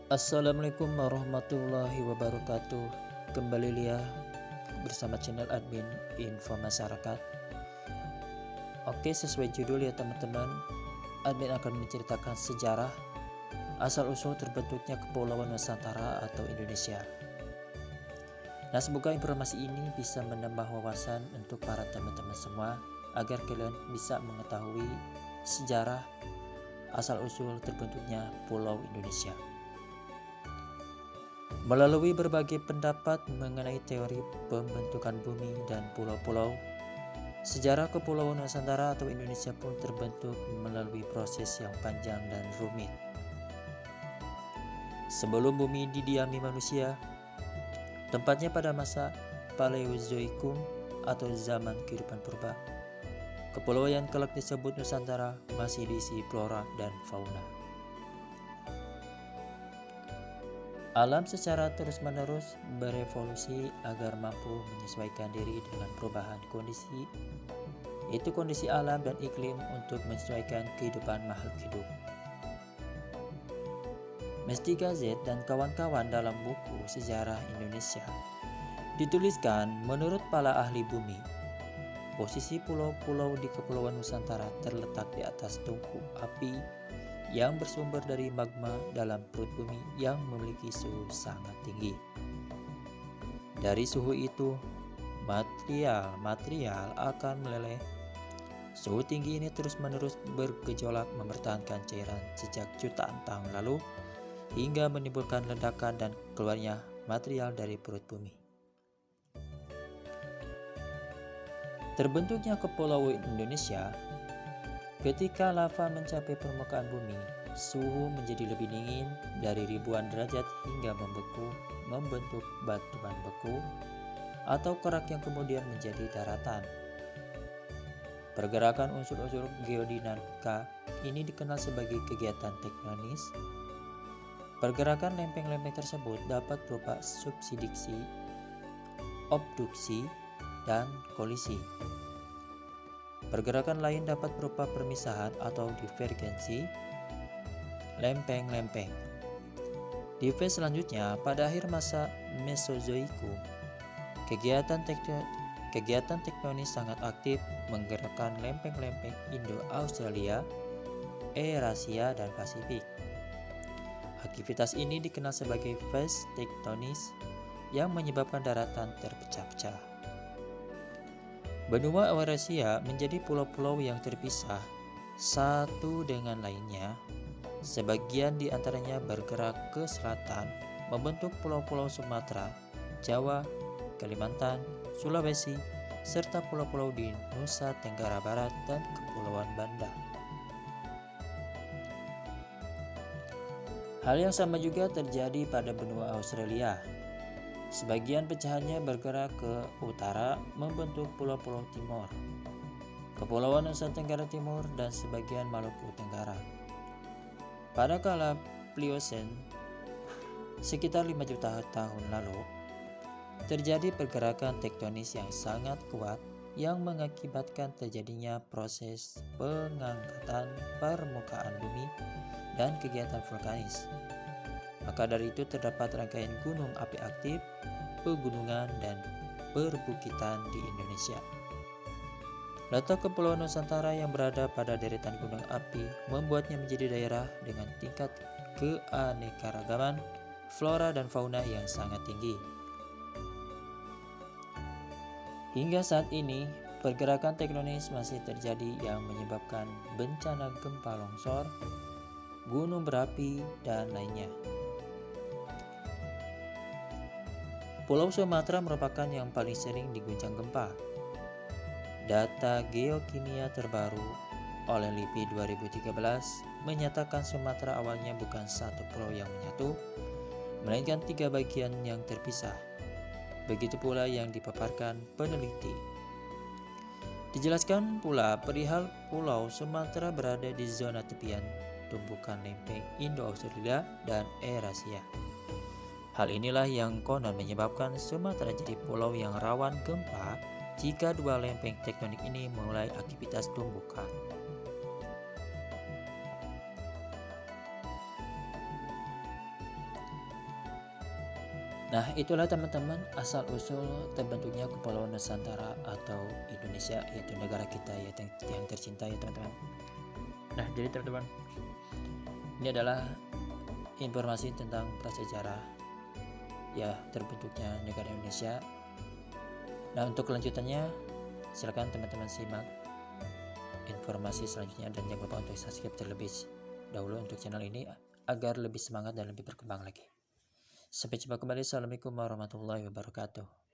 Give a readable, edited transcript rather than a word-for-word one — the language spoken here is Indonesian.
Assalamualaikum warahmatullahi wabarakatuh. Kembali Lia bersama channel admin info masyarakat. Oke, sesuai judul ya teman-teman, admin akan menceritakan sejarah asal-usul terbentuknya Kepulauan Nusantara atau Indonesia. Nah, semoga informasi ini bisa menambah wawasan untuk para teman-teman semua agar kalian bisa mengetahui sejarah asal-usul terbentuknya Pulau Indonesia. Melalui berbagai pendapat mengenai teori pembentukan bumi dan pulau-pulau, sejarah Kepulauan Nusantara atau Indonesia pun terbentuk melalui proses yang panjang dan rumit. Sebelum bumi didiami manusia, tempatnya pada masa Paleozoikum atau zaman kehidupan purba, kepulauan yang kelak disebut Nusantara masih diisi flora dan fauna. Alam secara terus-menerus berevolusi agar mampu menyesuaikan diri dengan perubahan kondisi, yaitu kondisi alam dan iklim untuk menyesuaikan kehidupan makhluk hidup. Mestika Z dan kawan-kawan dalam buku Sejarah Indonesia dituliskan menurut para ahli bumi, posisi pulau-pulau di Kepulauan Nusantara terletak di atas tungku api yang bersumber dari magma dalam perut bumi yang memiliki suhu sangat tinggi. Dari suhu itu, material akan meleleh. Suhu tinggi ini terus-menerus bergejolak mempertahankan cairan sejak jutaan tahun lalu hingga menimbulkan ledakan dan keluarnya material dari perut bumi. Terbentuknya Kepulauan Indonesia ketika lava mencapai permukaan bumi, suhu menjadi lebih dingin dari ribuan derajat hingga membentuk batuan beku atau kerak yang kemudian menjadi daratan. Pergerakan unsur-unsur geodinamika ini dikenal sebagai kegiatan tektonis. Pergerakan lempeng-lempeng tersebut dapat berupa subsidiksi, abduksi, dan kolisi. Pergerakan lain dapat berupa permisahan atau divergensi lempeng-lempeng. Di fase selanjutnya, pada akhir masa Mesozoikum, kegiatan tektonis sangat aktif menggerakkan lempeng-lempeng Indo-Australia, Eurasia, dan Pasifik. Aktivitas ini dikenal sebagai fase tektonis yang menyebabkan daratan terpecah-pecah. Benua Eurasia menjadi pulau-pulau yang terpisah satu dengan lainnya. Sebagian di antaranya bergerak ke selatan, membentuk pulau-pulau Sumatera, Jawa, Kalimantan, Sulawesi, serta pulau-pulau di Nusa Tenggara Barat dan Kepulauan Banda. Hal yang sama juga terjadi pada benua Australia. Sebagian pecahannya bergerak ke utara membentuk Pulau-Pulau Timor, Kepulauan Nusa Tenggara Timur, dan sebagian Maluku Tenggara. Pada kala Pliocene, sekitar 5 juta tahun lalu, terjadi pergerakan tektonis yang sangat kuat yang mengakibatkan terjadinya proses pengangkatan permukaan bumi dan kegiatan vulkanis. Maka dari itu terdapat rangkaian gunung api aktif, pegunungan, dan perbukitan di Indonesia. Letak Kepulauan Nusantara yang berada pada deretan gunung api membuatnya menjadi daerah dengan tingkat keanekaragaman flora dan fauna yang sangat tinggi. Hingga saat ini, pergerakan tektonis masih terjadi yang menyebabkan bencana gempa longsor, gunung berapi, dan lainnya. Pulau Sumatera merupakan yang paling sering diguncang gempa. Data geokimia terbaru oleh LIPI 2013 menyatakan Sumatera awalnya bukan satu pulau yang menyatu, melainkan 3 bagian yang terpisah. Begitu pula yang dipaparkan peneliti. Dijelaskan pula perihal Pulau Sumatera berada di zona tepian tumbukan lempeng Indo-Australia dan Eurasia. Hal inilah yang konon menyebabkan Sumatera jadi pulau yang rawan gempa jika dua lempeng tektonik ini mulai aktivitas tumbukan. Nah, itulah teman-teman asal-usul terbentuknya Kepulauan Nusantara atau Indonesia, yaitu negara kita yang tercinta ya teman-teman. Nah, jadi teman-teman, ini adalah informasi tentang prasejarah ya terbentuknya negara Indonesia. Nah, untuk kelanjutannya silakan teman-teman simak informasi selanjutnya dan jangan lupa untuk subscribe terlebih dahulu untuk channel ini agar lebih semangat dan lebih berkembang lagi. Sampai jumpa kembali. Assalamualaikum warahmatullahi wabarakatuh.